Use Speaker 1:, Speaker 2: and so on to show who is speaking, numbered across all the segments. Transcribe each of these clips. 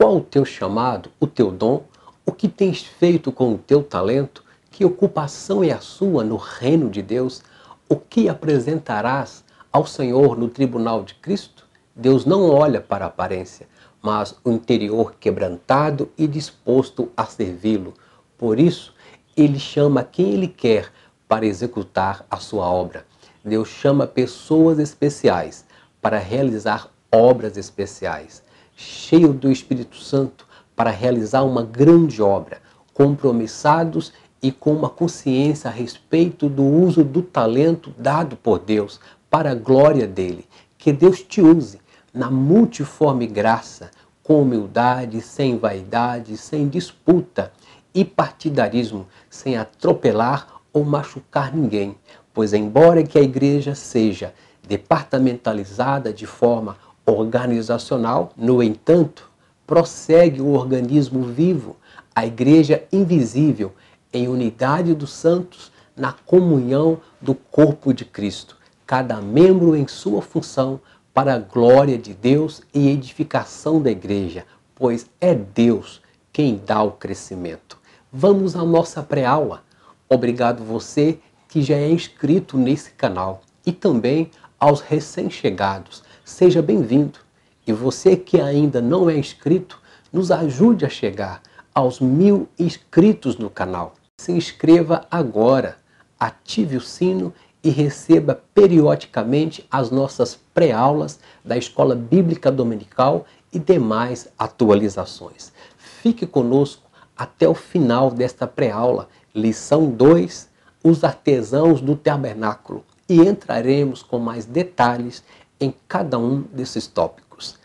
Speaker 1: Qual o teu chamado, o teu dom? O que tens feito com o teu talento? Que ocupação é a sua no reino de Deus? O que apresentarás ao Senhor no tribunal de Cristo? Deus não olha para a aparência, mas o interior quebrantado e disposto a servi-lo. Por isso, Ele chama quem Ele quer para executar a sua obra. Deus chama pessoas especiais para realizar obras especiais, cheio do Espírito Santo para realizar uma grande obra, compromissados e com uma consciência a respeito do uso do talento dado por Deus para a glória dele. Que Deus te use na multiforme graça, com humildade, sem vaidade, sem disputa e partidarismo, sem atropelar ou machucar ninguém, pois embora que a igreja seja departamentalizada de forma organizacional, no entanto, prossegue o organismo vivo, a igreja invisível, em unidade dos santos, na comunhão do corpo de Cristo, cada membro em sua função, para a glória de Deus e edificação da igreja, pois é Deus quem dá o crescimento. Vamos à nossa pré-aula. Obrigado você que já é inscrito nesse canal e também aos recém-chegados. Seja bem-vindo. E você que ainda não é inscrito, nos ajude a chegar aos 1000 inscritos no canal. Se inscreva agora, ative o sino e receba periodicamente as nossas pré-aulas da Escola Bíblica Dominical e demais atualizações. Fique conosco até o final desta pré-aula, lição 2, os artesãos do tabernáculo, e entraremos com mais detalhes em cada um desses tópicos.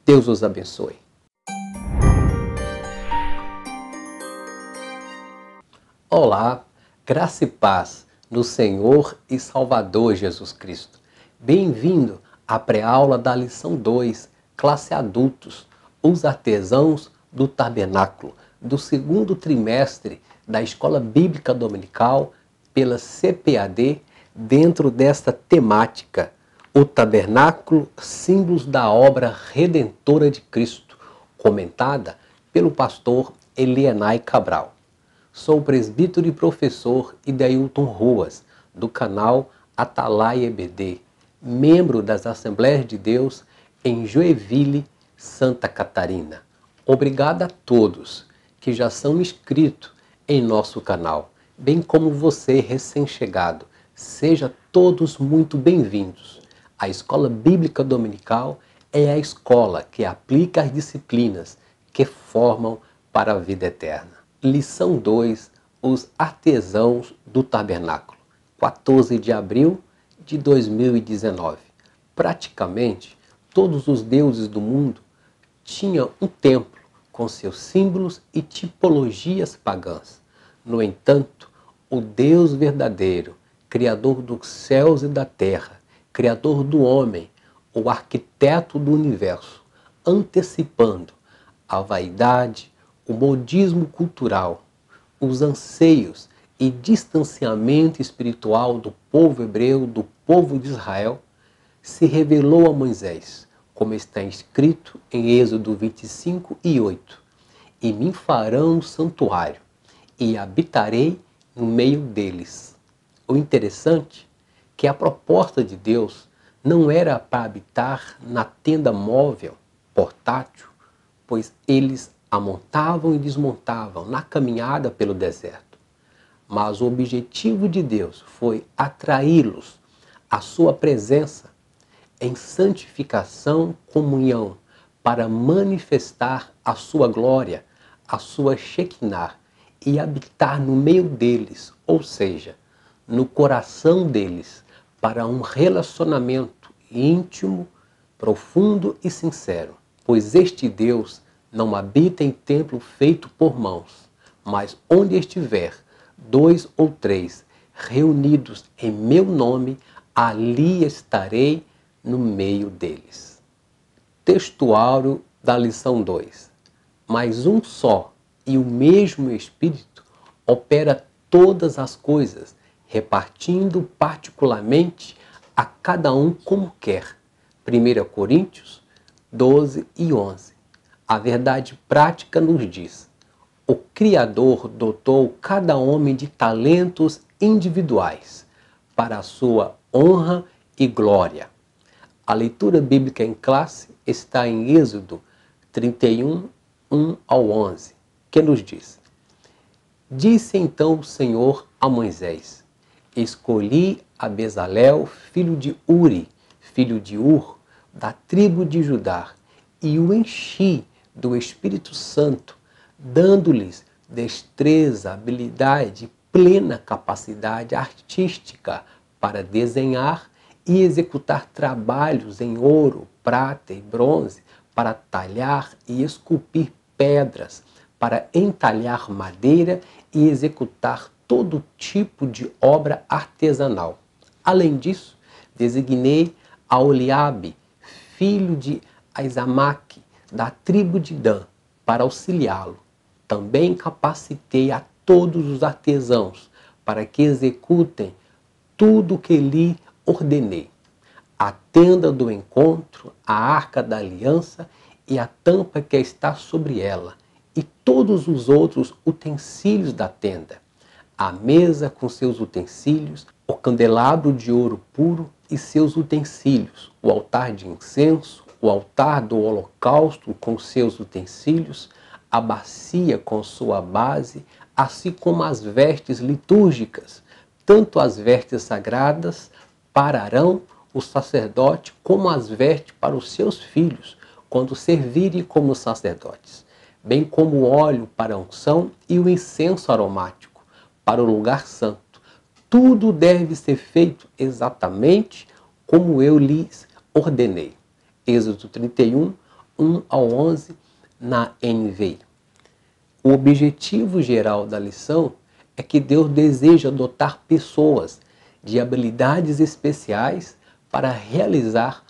Speaker 1: Deus os abençoe. Olá, graça e paz no Senhor e Salvador Jesus Cristo. Bem-vindo à pré-aula da lição 2, classe adultos, os artesãos do tabernáculo, do segundo trimestre da Escola Bíblica Dominical pela CPAD, dentro desta temática, o tabernáculo, símbolos da obra redentora de Cristo, comentada pelo pastor Elienay Cabral. Sou presbítero e professor Idailton Ruas, do canal Atalaia EBD, membro das Assembleias de Deus em Joinville, Santa Catarina. Obrigado a todos que já são inscritos em nosso canal, bem como você recém-chegado. Sejam todos muito bem-vindos. A Escola Bíblica Dominical é a escola que aplica as disciplinas que formam para a vida eterna. Lição 2, os artesãos do tabernáculo, 14 de abril de 2019. Praticamente todos os deuses do mundo tinham um templo com seus símbolos e tipologias pagãs. No entanto, o Deus verdadeiro, Criador dos céus e da terra, Criador do homem, o arquiteto do universo, antecipando a vaidade, o modismo cultural, os anseios e distanciamento espiritual do povo hebreu, do povo de Israel, se revelou a Moisés, como está escrito em Êxodo 25:8. E me farão um santuário, e habitarei no meio deles. O interessante é que a proposta de Deus não era para habitar na tenda móvel, portátil, pois eles a montavam e desmontavam na caminhada pelo deserto. Mas o objetivo de Deus foi atraí-los à sua presença em santificação, comunhão, para manifestar a sua glória, a sua Shekinah, e habitar no meio deles, ou seja, no coração deles, para um relacionamento íntimo, profundo e sincero. Pois este Deus não habita em templo feito por mãos, mas onde estiver 2 ou 3 reunidos em meu nome, ali estarei no meio deles. Textuário da lição 2. Mas um só e o mesmo Espírito opera todas as coisas, repartindo particularmente a cada um como quer. 1 Coríntios 12:11. A verdade prática nos diz: o Criador dotou cada homem de talentos individuais para a sua honra e glória. A leitura bíblica em classe está em Êxodo 31, 1 ao 11, que nos diz: Disse então o Senhor a Moisés: Escolhi a Bezalel, filho de Uri, filho de Ur, da tribo de Judá, e o enchi do Espírito Santo, dando-lhes destreza, habilidade, plena capacidade artística para desenhar e executar trabalhos em ouro, prata e bronze, para talhar e esculpir pedras, para entalhar madeira e executar todo tipo de obra artesanal. Além disso, designei a Oliabe, filho de Aizamaque, da tribo de Dan, para auxiliá-lo. Também capacitei a todos os artesãos para que executem tudo o que lhe ordenei: a tenda do encontro, a arca da aliança e a tampa que está sobre ela, e todos os outros utensílios da tenda, a mesa com seus utensílios, o candelabro de ouro puro e seus utensílios, o altar de incenso, o altar do holocausto com seus utensílios, a bacia com sua base, assim como as vestes litúrgicas, tanto as vestes sagradas para Arão, o sacerdote, como as vestes para os seus filhos, quando servirem como sacerdotes, bem como o óleo para a unção e o incenso aromático para o lugar santo. Tudo deve ser feito exatamente como eu lhes ordenei. Êxodo 31, 1 ao 11, na NVI. O objetivo geral da lição é que Deus deseja dotar pessoas de habilidades especiais para realizar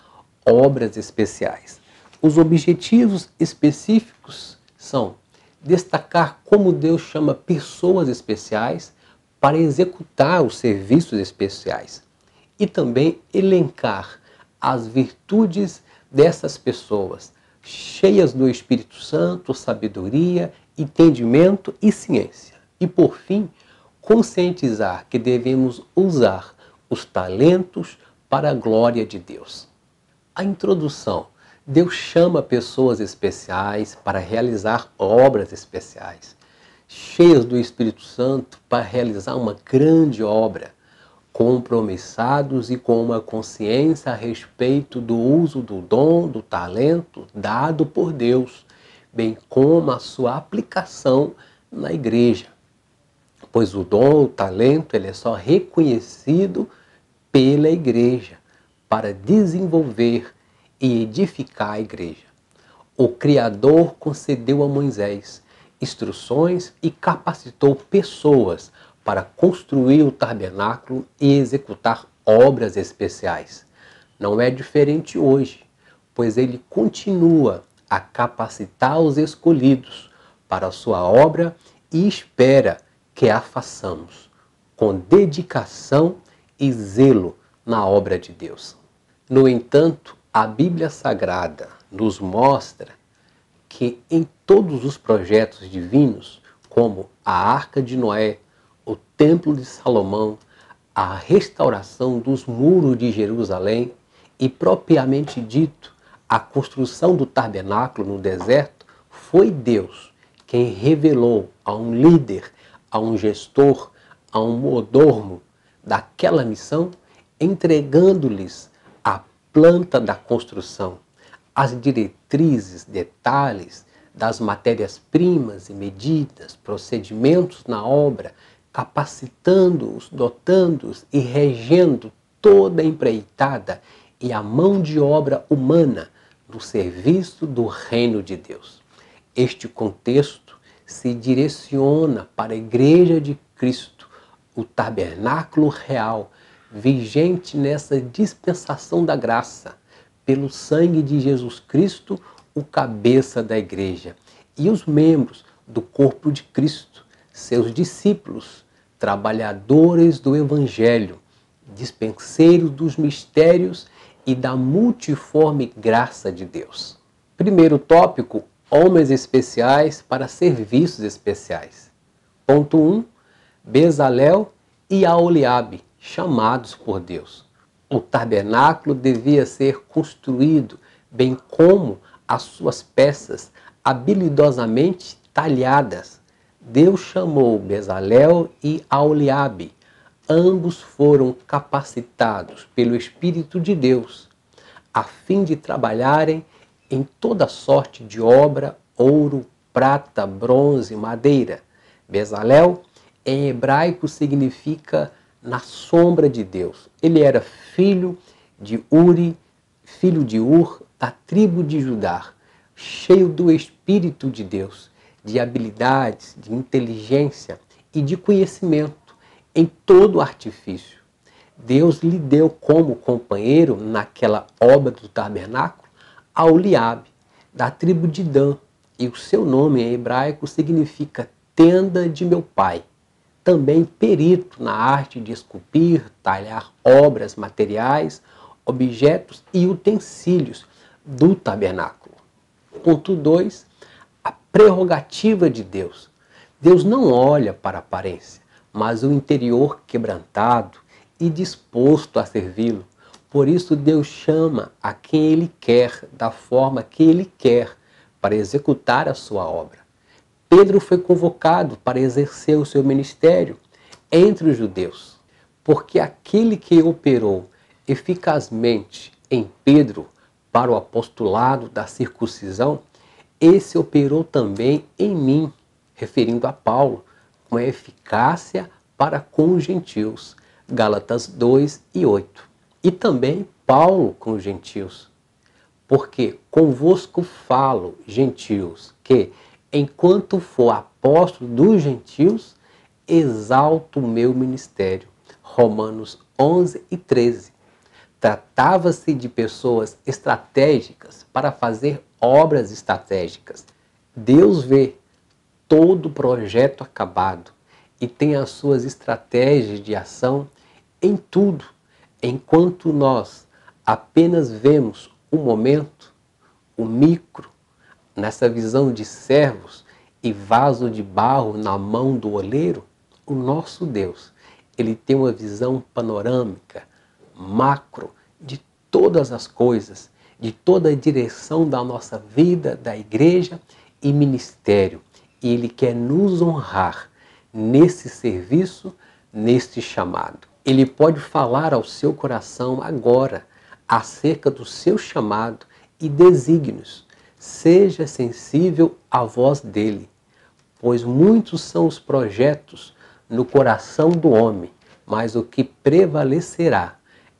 Speaker 1: obras especiais. Os objetivos específicos são destacar como Deus chama pessoas especiais para executar os serviços especiais e também elencar as virtudes dessas pessoas, cheias do Espírito Santo, sabedoria, entendimento e ciência. E por fim, conscientizar que devemos usar os talentos para a glória de Deus. A introdução: Deus chama pessoas especiais para realizar obras especiais, cheias do Espírito Santo para realizar uma grande obra, compromissados e com uma consciência a respeito do uso do dom, do talento dado por Deus, bem como a sua aplicação na igreja. Pois o dom, o talento, ele é só reconhecido pela igreja para desenvolver e edificar a igreja. O Criador concedeu a Moisés instruções e capacitou pessoas para construir o tabernáculo e executar obras especiais. Não é diferente hoje, pois ele continua a capacitar os escolhidos para a sua obra e espera que a façamos com dedicação e zelo na obra de Deus. No entanto, a Bíblia Sagrada nos mostra que em todos os projetos divinos, como a Arca de Noé, o Templo de Salomão, a restauração dos muros de Jerusalém e, propriamente dito, a construção do tabernáculo no deserto, foi Deus quem revelou a um líder, a um gestor, a um mordomo daquela missão, entregando-lhes a planta da construção, as diretrizes, detalhes das matérias-primas e medidas, procedimentos na obra, capacitando-os, dotando-os e regendo toda a empreitada e a mão de obra humana no serviço do reino de Deus. Este contexto se direciona para a Igreja de Cristo, o tabernáculo real, vigente nessa dispensação da graça, pelo sangue de Jesus Cristo, o cabeça da igreja, e os membros do corpo de Cristo, seus discípulos, trabalhadores do Evangelho, dispenseiros dos mistérios e da multiforme graça de Deus. Primeiro tópico: homens especiais para serviços especiais. Ponto 1. Bezalel e Aholiabe, chamados por Deus. O tabernáculo devia ser construído, bem como as suas peças habilidosamente talhadas. Deus chamou Bezalel e Aholiabe. Ambos foram capacitados pelo Espírito de Deus, a fim de trabalharem em toda sorte de obra, ouro, prata, bronze, madeira. Bezalel, em hebraico, significa na sombra de Deus. Ele era filho de Uri, filho de Ur, da tribo de Judá, cheio do Espírito de Deus, de habilidades, de inteligência e de conhecimento em todo artifício. Deus lhe deu como companheiro naquela obra do tabernáculo Aholiabe, da tribo de Dan, e o seu nome em hebraico significa tenda de meu pai. Também perito na arte de esculpir, talhar obras, materiais, objetos e utensílios do tabernáculo. Ponto 2. A prerrogativa de Deus. Deus não olha para a aparência, mas o interior quebrantado e disposto a servi-lo. Por isso Deus chama a quem Ele quer, da forma que Ele quer, para executar a sua obra. Pedro foi convocado para exercer o seu ministério entre os judeus, porque aquele que operou eficazmente em Pedro para o apostolado da circuncisão, esse operou também em mim, referindo a Paulo, com eficácia para com os gentios. Gálatas 2 e 8. E também Paulo com os gentios. Porque convosco falo, gentios, que, enquanto for apóstolo dos gentios, exalto o meu ministério. Romanos 11 e 13. Tratava-se de pessoas estratégicas para fazer obras estratégicas. Deus vê todo o projeto acabado e tem as suas estratégias de ação em tudo, enquanto nós apenas vemos o momento, o micro, nessa visão de servos e vaso de barro na mão do oleiro. O nosso Deus, Ele tem uma visão panorâmica, macro, de todas as coisas, de toda a direção da nossa vida, da igreja e ministério. E Ele quer nos honrar nesse serviço, neste chamado. Ele pode falar ao seu coração agora acerca do seu chamado e desígnios. Seja sensível à voz dele, pois muitos são os projetos no coração do homem, mas o que prevalecerá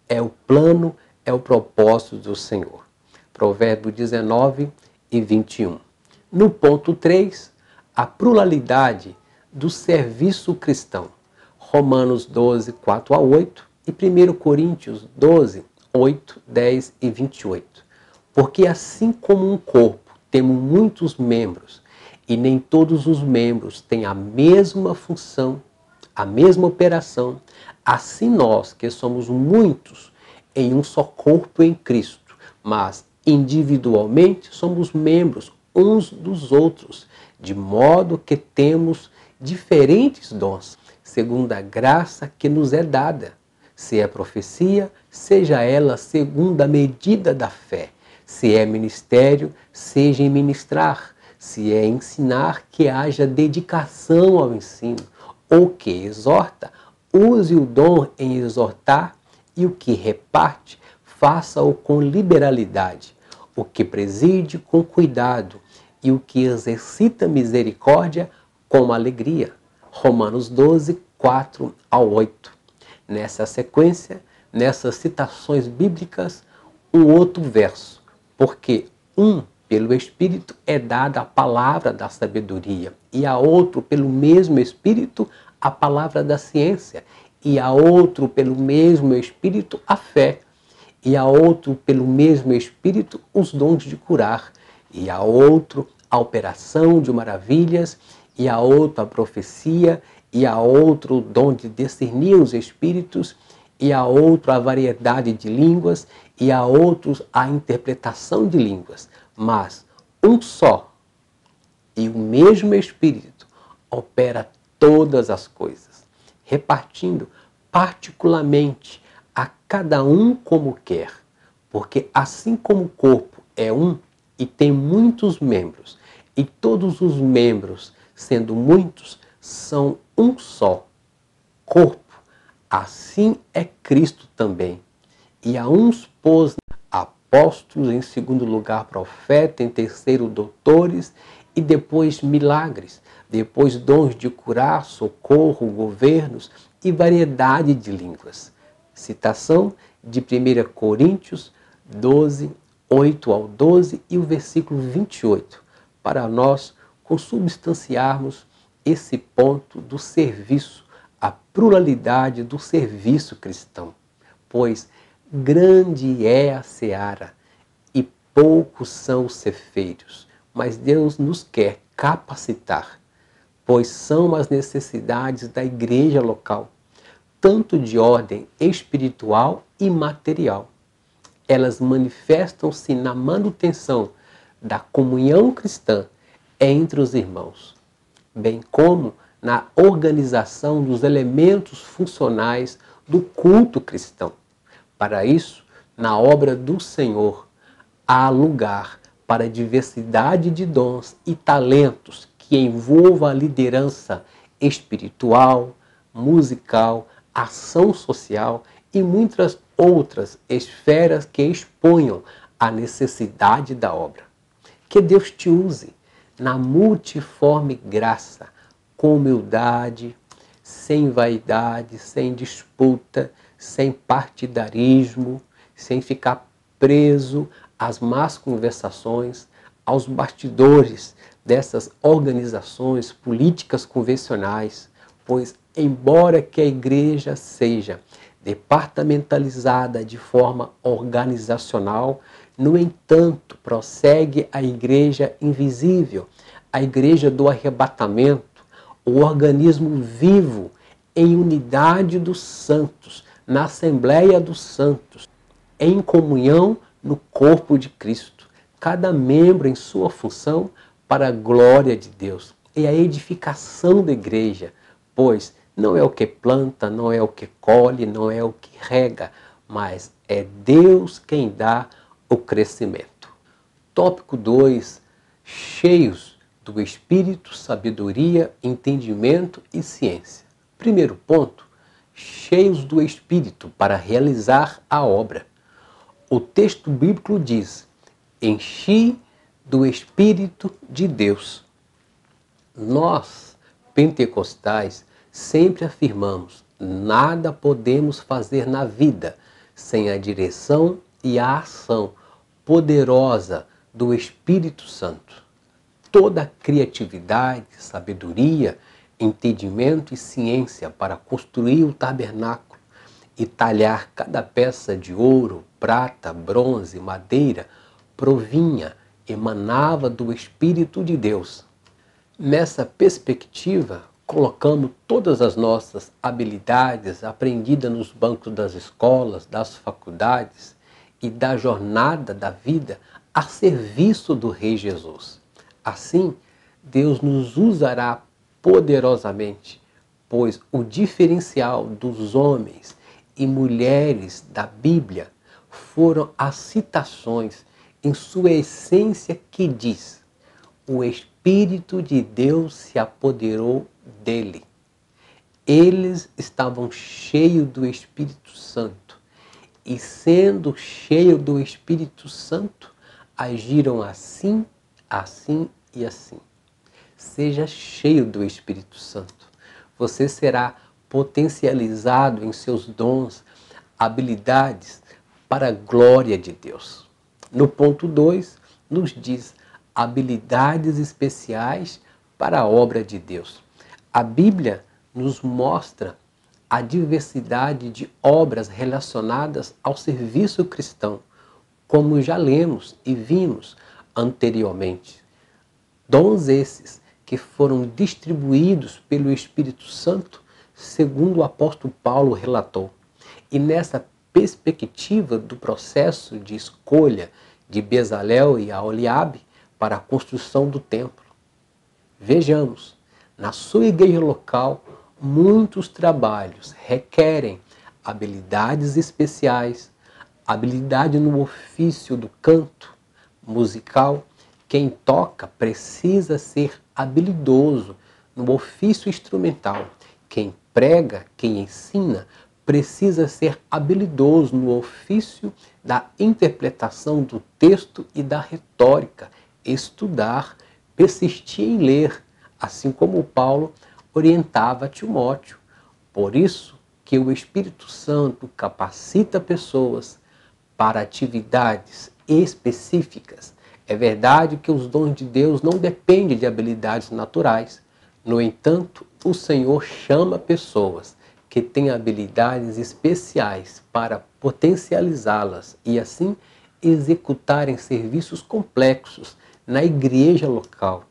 Speaker 1: é o plano, é o propósito do Senhor. Provérbios 19 e 21. No ponto 3, a pluralidade do serviço cristão. Romanos 12, 4 a 8 e 1 Coríntios 12, 8, 10 e 28. Porque assim como um corpo temos muitos membros e nem todos os membros têm a mesma função, a mesma operação, assim nós que somos muitos em um só corpo em Cristo, mas individualmente somos membros uns dos outros, de modo que temos diferentes dons, segundo a graça que nos é dada. Se é profecia, seja ela segundo a medida da fé. Se é ministério, seja em ministrar. Se é ensinar, que haja dedicação ao ensino. Ou que exorta, use o dom em exortar, e o que reparte, faça-o com liberalidade. O que preside, com cuidado, e o que exercita misericórdia, com alegria. Romanos 12, 4 ao 8. Nessa sequência, nessas citações bíblicas, um outro verso. Porque pelo Espírito é dada a palavra da sabedoria, e a outro, pelo mesmo Espírito, a palavra da ciência, e a outro, pelo mesmo Espírito, a fé, e a outro, pelo mesmo Espírito, os dons de curar, e a outro, a operação de maravilhas, e a outro, a profecia, e a outro, o dom de discernir os espíritos, e a outro, a variedade de línguas, e a outros, a interpretação de línguas. Mas um só e o mesmo Espírito opera todas as coisas, repartindo particularmente a cada um como quer, porque assim como o corpo é um e tem muitos membros, e todos os membros, sendo muitos, são um só corpo, assim é Cristo também. E a uns pôs apóstolos, em segundo lugar profetas, em terceiro doutores, e depois milagres, depois dons de curar, socorro, governos e variedade de línguas. Citação de 1 Coríntios 12, 8 ao 12 e o versículo 28, para nós consubstanciarmos esse ponto do serviço, a pluralidade do serviço cristão. Pois grande é a seara e poucos são os ceifeiros, mas Deus nos quer capacitar, pois são as necessidades da igreja local, tanto de ordem espiritual e material. Elas manifestam-se na manutenção da comunhão cristã entre os irmãos, bem como na organização dos elementos funcionais do culto cristão. Para isso, na obra do Senhor, há lugar para diversidade de dons e talentos que envolva a liderança espiritual, musical, ação social e muitas outras esferas que exponham a necessidade da obra. Que Deus te use na multiforme graça, com humildade, sem vaidade, sem disputa, sem partidarismo, sem ficar preso às más conversações, aos bastidores dessas organizações políticas convencionais, pois embora que a igreja seja departamentalizada de forma organizacional, no entanto, prossegue a igreja invisível, a igreja do arrebatamento, o organismo vivo em unidade dos santos, na Assembleia dos Santos, em comunhão no corpo de Cristo, cada membro em sua função para a glória de Deus e a edificação da igreja, pois não é o que planta, não é o que colhe, não é o que rega, mas é Deus quem dá o crescimento. Tópico 2. Cheios do Espírito, sabedoria, entendimento e ciência. Primeiro ponto, cheios do Espírito para realizar a obra. O texto bíblico diz: enchi do Espírito de Deus. Nós, pentecostais, sempre afirmamos: nada podemos fazer na vida sem a direção e a ação poderosa do Espírito Santo. Toda criatividade, sabedoria, entendimento e ciência para construir o tabernáculo e talhar cada peça de ouro, prata, bronze, madeira, provinha, emanava do Espírito de Deus. Nessa perspectiva, colocamos todas as nossas habilidades aprendidas nos bancos das escolas, das faculdades e da jornada da vida a serviço do Rei Jesus. Assim, Deus nos usará poderosamente, pois o diferencial dos homens e mulheres da Bíblia foram as citações em sua essência que diz: o Espírito de Deus se apoderou dele. Eles estavam cheios do Espírito Santo e, sendo cheios do Espírito Santo, agiram assim, assim e assim. Seja cheio do Espírito Santo. Você será potencializado em seus dons, habilidades para a glória de Deus. No ponto 2, nos diz habilidades especiais para a obra de Deus. A Bíblia nos mostra a diversidade de obras relacionadas ao serviço cristão, como já lemos e vimos anteriormente. Dons esses que foram distribuídos pelo Espírito Santo, segundo o apóstolo Paulo relatou. E nessa perspectiva do processo de escolha de Bezalel e Aholiabe para a construção do templo. Vejamos, na sua igreja local, muitos trabalhos requerem habilidades especiais, habilidade no ofício do canto musical. Quem toca precisa ser habilidoso no ofício instrumental. Quem prega, quem ensina, precisa ser habilidoso no ofício da interpretação do texto e da retórica, estudar, persistir em ler, assim como Paulo orientava Timóteo. Por isso que o Espírito Santo capacita pessoas para atividades específicas. É verdade que os dons de Deus não dependem de habilidades naturais. No entanto, o Senhor chama pessoas que têm habilidades especiais para potencializá-las e assim executarem serviços complexos na igreja local.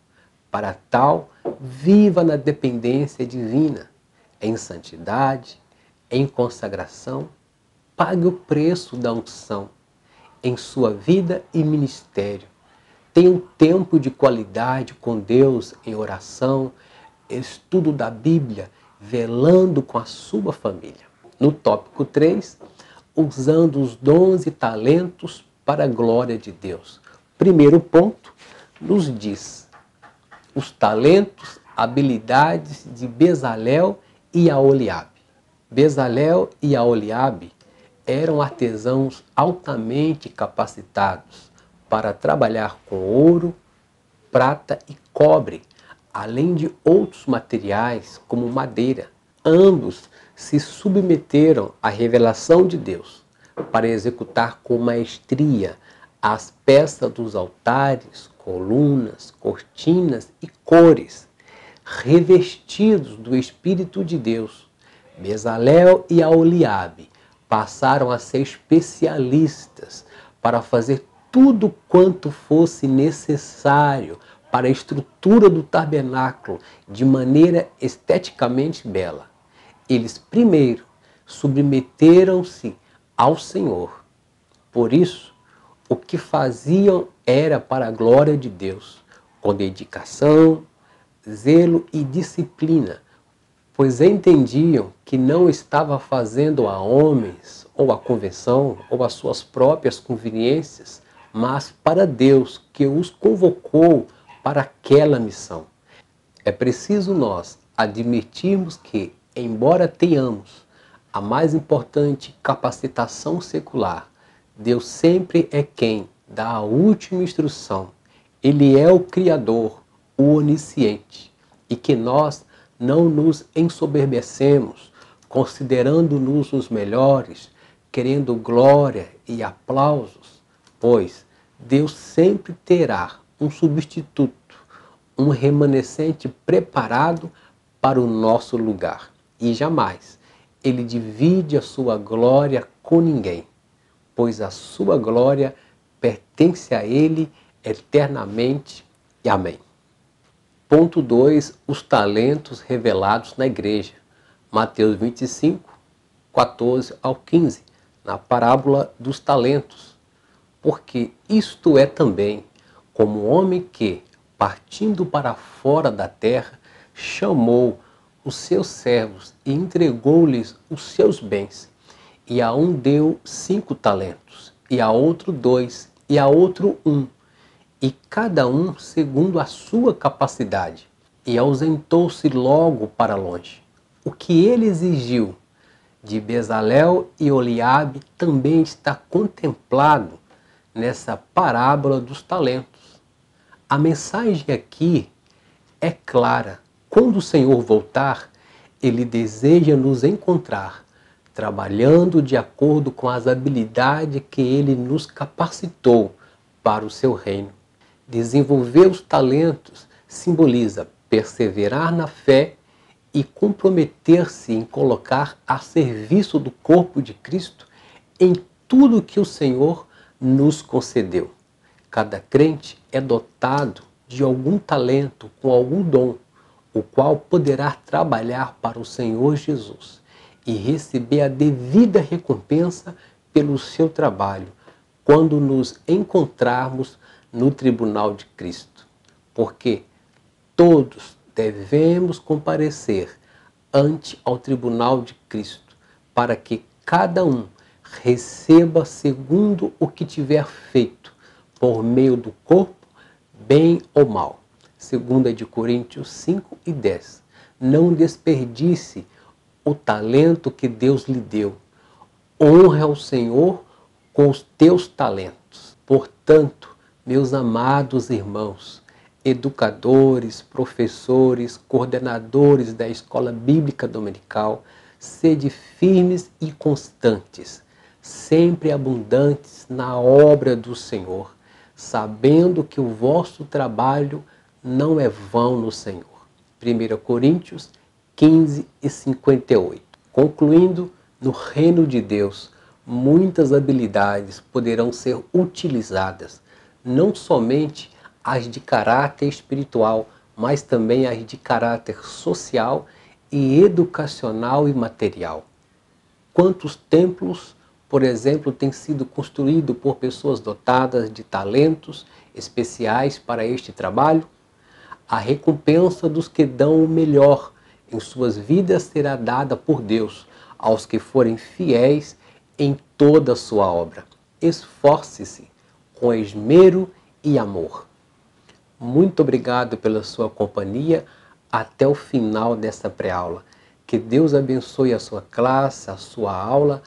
Speaker 1: Para tal, viva na dependência divina, em santidade, em consagração, pague o preço da unção em sua vida e ministério. Tenha um tempo de qualidade com Deus em oração, estudo da Bíblia, velando com a sua família. No tópico 3, usando os dons e talentos para a glória de Deus. Primeiro ponto nos diz os talentos, habilidades de Bezalel e Aholiabe. Bezalel e Aholiabe eram artesãos altamente capacitados para trabalhar com ouro, prata e cobre, além de outros materiais como madeira. Ambos se submeteram à revelação de Deus para executar com maestria as peças dos altares, colunas, cortinas e cores, revestidos do Espírito de Deus. Bezalel e Aholiabe passaram a ser especialistas para fazer tudo quanto fosse necessário para a estrutura do tabernáculo de maneira esteticamente bela. Eles primeiro submeteram-se ao Senhor. Por isso, o que faziam era para a glória de Deus, com dedicação, zelo e disciplina, pois entendiam que não estava fazendo a homens, ou a convenção, ou as suas próprias conveniências, mas para Deus, que os convocou para aquela missão. É preciso nós admitirmos que, embora tenhamos a mais importante capacitação secular, Deus sempre é quem dá a última instrução. Ele é o Criador, o Onisciente, e que nós não nos ensoberbecemos, considerando-nos os melhores, querendo glória e aplausos, pois Deus sempre terá um substituto, um remanescente preparado para o nosso lugar. E jamais Ele divide a sua glória com ninguém, pois a sua glória pertence a Ele eternamente. Amém. Ponto 2. Os talentos revelados na igreja. Mateus 25, 14 ao 15, na parábola dos talentos. Porque isto é também como o homem que, partindo para fora da terra, chamou os seus servos e entregou-lhes os seus bens. E a um deu 5 talentos, e a outro 2, e a outro 1, e cada um segundo a sua capacidade, e ausentou-se logo para longe. O que ele exigiu de Bezalel e Aholiabe também está contemplado nessa parábola dos talentos. A mensagem aqui é clara. Quando o Senhor voltar, Ele deseja nos encontrar trabalhando de acordo com as habilidades que Ele nos capacitou para o seu reino. Desenvolver os talentos simboliza perseverar na fé e comprometer-se em colocar a serviço do corpo de Cristo em tudo que o Senhor nos concedeu. Cada crente é dotado de algum talento, com algum dom, o qual poderá trabalhar para o Senhor Jesus e receber a devida recompensa pelo seu trabalho quando nos encontrarmos no tribunal de Cristo. Porque todos devemos comparecer ante ao tribunal de Cristo, para que cada um receba segundo o que tiver feito, por meio do corpo, bem ou mal. 2 Coríntios 5:10. Não desperdice o talento que Deus lhe deu. Honre ao Senhor com os teus talentos. Portanto, meus amados irmãos, educadores, professores, coordenadores da Escola Bíblica Dominical, sede firmes e constantes, sempre abundantes na obra do Senhor, sabendo que o vosso trabalho não é vão no Senhor. 1 Coríntios 15:58. Concluindo, no reino de Deus, muitas habilidades poderão ser utilizadas, não somente as de caráter espiritual, mas também as de caráter social e educacional e material. Quantos templos, por exemplo, têm sido construídos por pessoas dotadas de talentos especiais para este trabalho? A recompensa dos que dão o melhor em suas vidas será dada por Deus aos que forem fiéis em toda a sua obra. Esforce-se com esmero e amor. Muito obrigado pela sua companhia até o final desta pré-aula. Que Deus abençoe a sua classe, a sua aula,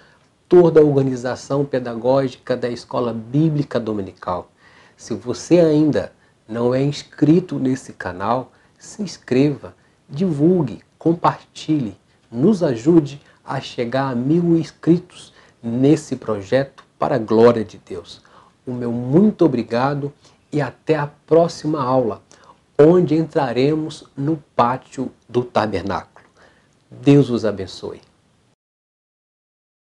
Speaker 1: toda a organização pedagógica da Escola Bíblica Dominical. Se você ainda não é inscrito nesse canal, se inscreva, divulgue, compartilhe, nos ajude a chegar a 1000 inscritos nesse projeto para a glória de Deus. O meu muito obrigado e até a próxima aula, onde entraremos no pátio do tabernáculo. Deus os abençoe.